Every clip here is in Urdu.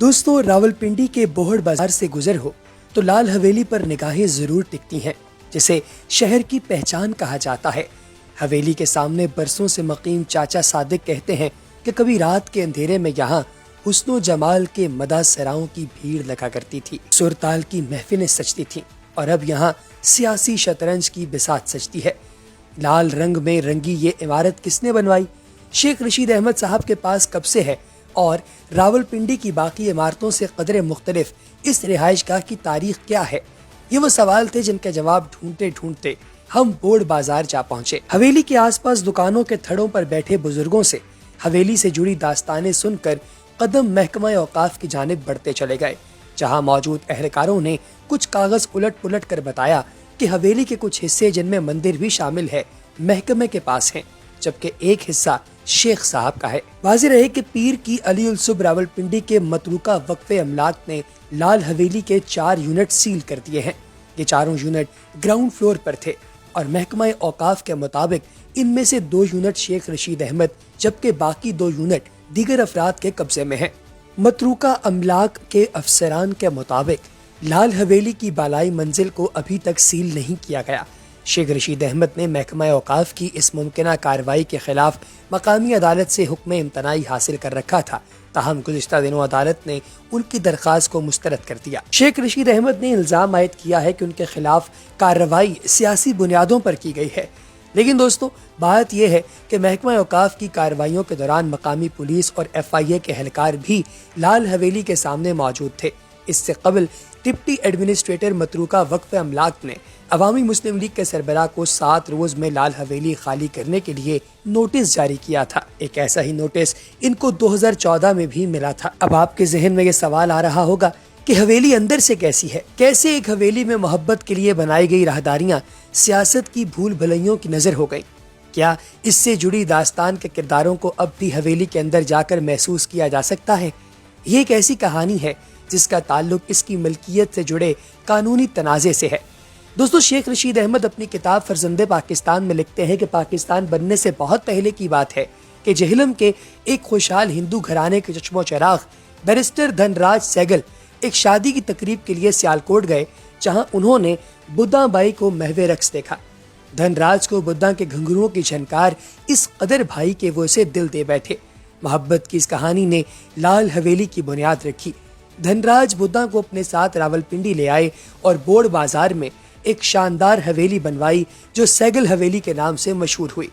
دوستو، راولپنڈی کے بوہڑ بازار سے گزر ہو تو لال حویلی پر نگاہیں ضرور ٹکتی ہیں، جسے شہر کی پہچان کہا جاتا ہے۔ حویلی کے سامنے برسوں سے مقیم چاچا صادق کہتے ہیں کہ کبھی رات کے اندھیرے میں یہاں حسن و جمال کے مدح سراؤں کی بھیڑ لگا کرتی تھی، سرتال کی محفلیں سجتی تھیں، اور اب یہاں سیاسی شطرنج کی بساط سجتی ہے۔ لال رنگ میں رنگی یہ عمارت کس نے بنوائی؟ شیخ رشید احمد صاحب کے پاس کب سے ہے؟ اور راولپنڈی کی باقی عمارتوں سے قدرے مختلف اس رہائش گاہ کی تاریخ کیا ہے؟ یہ وہ سوال تھے جن کے جواب ڈھونڈتے ڈھونڈتے ہم بوڑ بازار جا پہنچے۔ حویلی کے آس پاس دکانوں کے تھڑوں پر بیٹھے بزرگوں سے حویلی سے جڑی داستانیں سن کر قدم محکمہ اوقاف کی جانب بڑھتے چلے گئے، جہاں موجود اہلکاروں نے کچھ کاغذ الٹ پلٹ کر بتایا کہ حویلی کے کچھ حصے جن میں مندر بھی شامل ہے محکمے کے پاس ہیں، جبکہ ایک حصہ شیخ صاحب کا ہے۔ واضح رہے کہ پیر کی علی الصبح راولپنڈی کے متروکہ وقف املاک نے لال حویلی کے 4 یونٹ سیل کر دیے ہیں۔ یہ چاروں یونٹ گراؤنڈ فلور پر تھے اور محکمہ اوقاف کے مطابق ان میں سے 2 یونٹ شیخ رشید احمد جبکہ باقی 2 یونٹ دیگر افراد کے قبضے میں ہیں۔ متروکہ املاک کے افسران کے مطابق لال حویلی کی بالائی منزل کو ابھی تک سیل نہیں کیا گیا۔ شیخ رشید احمد نے محکمہ اوقاف کی اس ممکنہ کارروائی کے خلاف مقامی عدالت سے حکم امتناعی حاصل کر رکھا تھا، تاہم گزشتہ دنوں عدالت نے ان کی درخواست کو مسترد کر دیا۔ شیخ رشید احمد نے الزام عائد کیا ہے کہ ان کے خلاف کارروائی سیاسی بنیادوں پر کی گئی ہے، لیکن دوستو بات یہ ہے کہ محکمہ اوقاف کی کارروائیوں کے دوران مقامی پولیس اور FIA کے اہلکار بھی لال حویلی کے سامنے موجود تھے۔ اس سے قبل ڈپٹی ایڈمنسٹریٹر متروکہ وقف املاک نے عوامی مسلم لیگ کے سربراہ کو 7 روز میں لال حویلی خالی کرنے کے لیے نوٹس جاری کیا تھا۔ ایک ایسا ہی نوٹس ان کو 2014 میں بھی ملا تھا۔ اب آپ کے ذہن میں یہ سوال آ رہا ہوگا کہ حویلی اندر سے کیسی ہے؟ کیسے ایک حویلی میں محبت کے لیے بنائی گئی راہداریاں سیاست کی بھول بھلائیوں کی نظر ہو گئیں؟ کیا اس سے جڑی داستان کے کرداروں کو اب بھی حویلی کے اندر جا کر محسوس کیا جا سکتا ہے؟ یہ ایک ایسی کہانی ہے جس کا تعلق اس کی ملکیت سے جڑے قانونی تنازع سے ہے۔ دوستو، شیخ رشید احمد اپنی کتاب فرزند پاکستان میں لکھتے ہیں کہ پاکستان بننے سے بہت پہلے کی بات ہے کہ جہلم کے ایک خوشحال ہندو گھرانے کے چشم و چراغ بیرسٹر دھن راج سہگل ایک شادی کی تقریب کے لیے سیالکوٹ گئے، جہاں انہوں نے بدھا بائی کو محو رقص دیکھا۔ دھن راج کو بدھا کے گھنگروؤں کی جھنکار اس قدر بھائی کہ وہ اسے دل دے بیٹھے۔ محبت کی اس کہانی نے لال حویلی کی بنیاد رکھی۔ دھن راج بدھا کو اپنے ساتھ راولپنڈی لے آئے اور بوڑ بازار میں ایک شاندار حویلی بنوائی جو سہگل حویلی کے نام سے مشہور ہوئی۔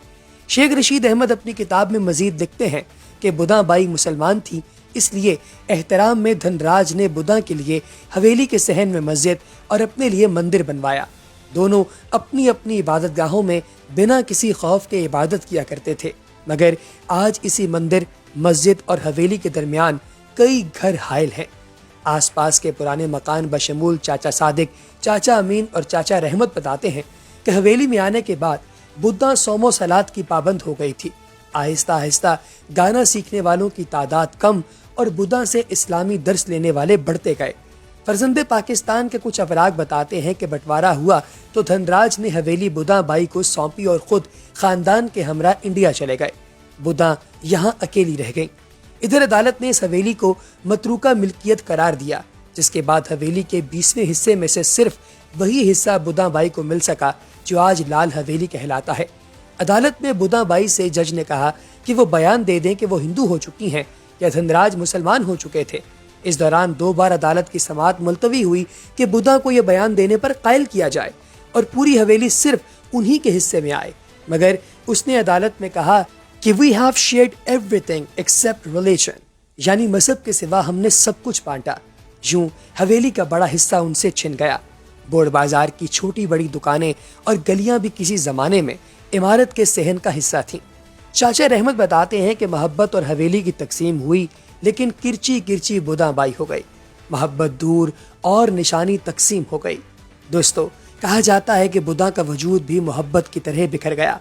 شیخ رشید احمد اپنی کتاب میں مزید لکھتے ہیں کہ بدھا بائی مسلمان تھی، اس لیے احترام میں دھن راج نے بدھا کے لیے حویلی کے صحن میں مسجد اور اپنے لیے مندر بنوایا۔ دونوں اپنی اپنی عبادت گاہوں میں بنا کسی خوف کے عبادت کیا کرتے تھے، مگر آج اسی مندر، مسجد اور حویلی کے درمیان کئی گھر حائل ہیں۔ آس پاس کے پرانے مکان بشمول چاچا صادق، چاچا امین اور چاچا رحمت بتاتے ہیں کہ حویلی میں آنے کے بعد بدھا صوم و صلات کی پابند ہو گئی تھی۔ آہستہ آہستہ گانا سیکھنے والوں کی تعداد کم اور بدھا سے اسلامی درس لینے والے بڑھتے گئے۔ فرزند پاکستان کے کچھ افرااد بتاتے ہیں کہ بٹوارہ ہوا تو دھن راج نے حویلی بدھا بائی کو سونپی اور خود خاندان کے ہمراہ انڈیا چلے گئے۔ بدھا یہاں اکیلی رہ گئی۔ ادھر عدالت نے اس حویلی کو متروکہ ملکیت قرار دیا، جس کے بعد حویلی کے 20ویں حصے میں سے صرف وہی حصہ بدھا بائی کو مل سکا جو آج لال حویلی کہلاتا ہے۔ عدالت میں بدھا بائی سے جج نے کہا کہ وہ بیان دے دیں کہ وہ ہندو ہو چکی ہیں یا دھن راج مسلمان ہو چکے تھے۔ اس دوران 2 بار عدالت کی سماعت ملتوی ہوئی کہ بدھا کو یہ بیان دینے پر قائل کیا جائے اور پوری حویلی صرف انہی کے حصے میں آئے، مگر اس نے عدالت میں کہا کہ we have shared everything except religion، یعنی مذہب کے سوا ہم نے سب کچھ بانٹا۔ یوں حویلی کا بڑا حصہ ان سے چھن گیا۔ بوڑ بازار کی چھوٹی بڑی دکانیں اور گلیاں بھی کسی زمانے میں عمارت کے صحن کا حصہ تھیں۔ چاچا رحمت بتاتے ہیں کہ محبت اور حویلی کی تقسیم ہوئی، لیکن کرچی کرچی بدھا بائی ہو گئی۔ محبت دور اور نشانی تقسیم ہو گئی۔ دوستو، کہا جاتا ہے کہ بدھا کا وجود بھی محبت کی طرح بکھر گیا۔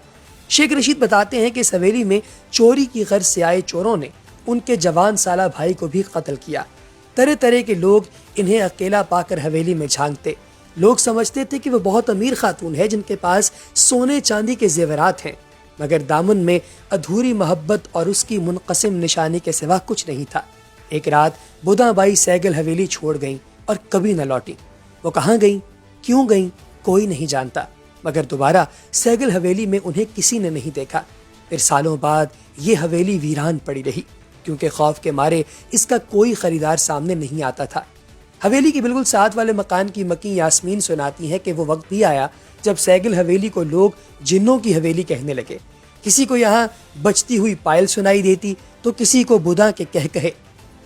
شیخ رشید بتاتے ہیں کہ اس حویلی میں چوری کی غرض سے آئے چوروں نے ان کے جوان سالہ بھائی کو بھی قتل کیا۔ طرح طرح کے لوگ انہیں اکیلا پا کر حویلی میں جھانکتے۔ لوگ سمجھتے تھے کہ وہ بہت امیر خاتون ہے جن کے پاس سونے چاندی کے زیورات ہیں، مگر دامن میں ادھوری محبت اور اس کی منقسم نشانی کے سوا کچھ نہیں تھا۔ ایک رات بدھا بائی سیگل حویلی چھوڑ گئیں اور کبھی نہ لوٹیں۔ وہ کہاں گئیں، کیوں گئیں، کوئی نہیں جانتا، مگر دوبارہ سیگل حویلی میں انہیں کسی نے نہیں دیکھا۔ پھر سالوں بعد یہ حویلی ویران پڑی رہی، کیونکہ خوف کے مارے اس کا کوئی خریدار سامنے نہیں آتا تھا۔ حویلی کے بالکل ساتھ والے مکان کی مکی یاسمین سناتی ہے کہ وہ وقت بھی آیا جب سیگل حویلی کو لوگ جنوں کی حویلی کہنے لگے۔ کسی کو یہاں بجتی ہوئی پائل سنائی دیتی تو کسی کو بدھا کے کہے۔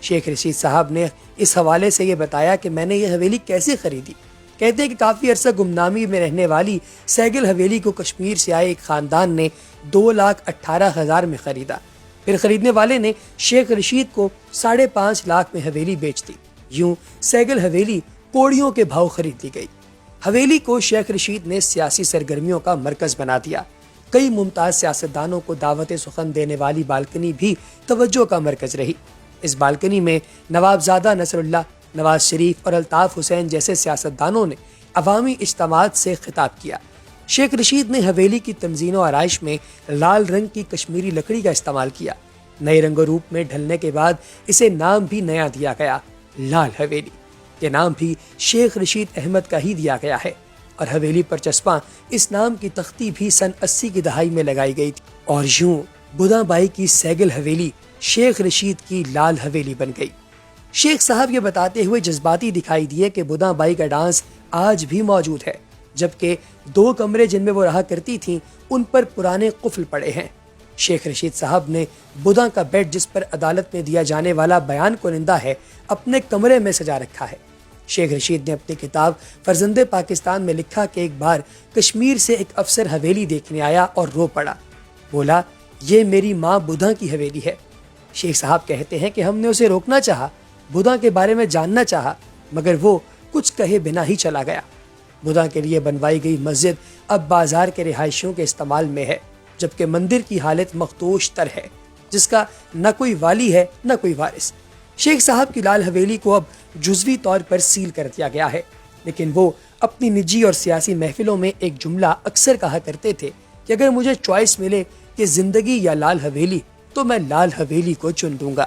شیخ رشید صاحب نے اس حوالے سے یہ بتایا کہ میں نے یہ حویلی کیسے خریدی۔ کہتے ہیں کہ کافی عرصہ گمنامی میں رہنے والی سیگل حویلی کو کشمیر سے آئے ایک خاندان نے 2,18,000 میں خریدا۔ پھر خریدنے والے نے شیخ رشید کو 5.5 لاکھ میں حویلی بیچ دی۔ یوں سیگل حویلی کوڑیوں کے بھاؤ خرید لی گئی۔ حویلی کو شیخ رشید نے سیاسی سرگرمیوں کا مرکز بنا دیا۔ کئی ممتاز سیاستدانوں کو دعوت سخن دینے والی بالکنی بھی توجہ کا مرکز رہی۔ اس بالکنی میں نوابزادہ نصر اللہ، نواز شریف اور الطاف حسین جیسے سیاستدانوں نے عوامی اجتماعات سے خطاب کیا۔ شیخ رشید نے حویلی کی تمزین و آرائش میں لال رنگ کی کشمیری لکڑی کا استعمال کیا۔ نئے رنگ و روپ میں ڈھلنے کے بعد اسے نام بھی نیا دیا گیا، لال حویلی۔ یہ نام بھی شیخ رشید احمد کا ہی دیا گیا ہے، اور حویلی پر چسپاں اس نام کی تختی بھی سن 80 کی دہائی میں لگائی گئی تھی، اور یوں بدھا بائی کی سیگل حویلی شیخ رشید کی لال حویلی بن گئی۔ شیخ صاحب یہ بتاتے ہوئے جذباتی دکھائی دیے کہ بدھا بائی کا ڈانس آج بھی موجود ہے، جبکہ 2 کمرے جن میں وہ رہا کرتی تھیں ان پر پرانے قفل پڑے ہیں۔ شیخ رشید صاحب نے بدھا کا بیڈ، جس پر عدالت میں دیا جانے والا بیان کنندہ ہے، اپنے کمرے میں سجا رکھا ہے۔ شیخ رشید نے اپنی کتاب فرزند پاکستان میں لکھا کہ ایک بار کشمیر سے ایک افسر حویلی دیکھنے آیا اور رو پڑا، بولا یہ میری ماں بدھا کی حویلی ہے۔ شیخ صاحب کہتے ہیں کہ ہم نے اسے روکنا چاہا، بدھا کے بارے میں جاننا چاہا، مگر وہ کچھ کہے بنا ہی چلا گیا۔ بدھا کے لیے بنوائی گئی مسجد اب بازار کے رہائشیوں کے استعمال میں ہے، جبکہ مندر کی حالت مخدوش تر ہے، جس کا نہ کوئی والی ہے نہ کوئی وارث۔ شیخ صاحب کی لال حویلی کو اب جزوی طور پر سیل کر دیا گیا ہے، لیکن وہ اپنی نجی اور سیاسی محفلوں میں ایک جملہ اکثر کہا کرتے تھے کہ اگر مجھے چوائس ملے کہ زندگی یا لال حویلی، تو میں لال حویلی کو چن لوں گا۔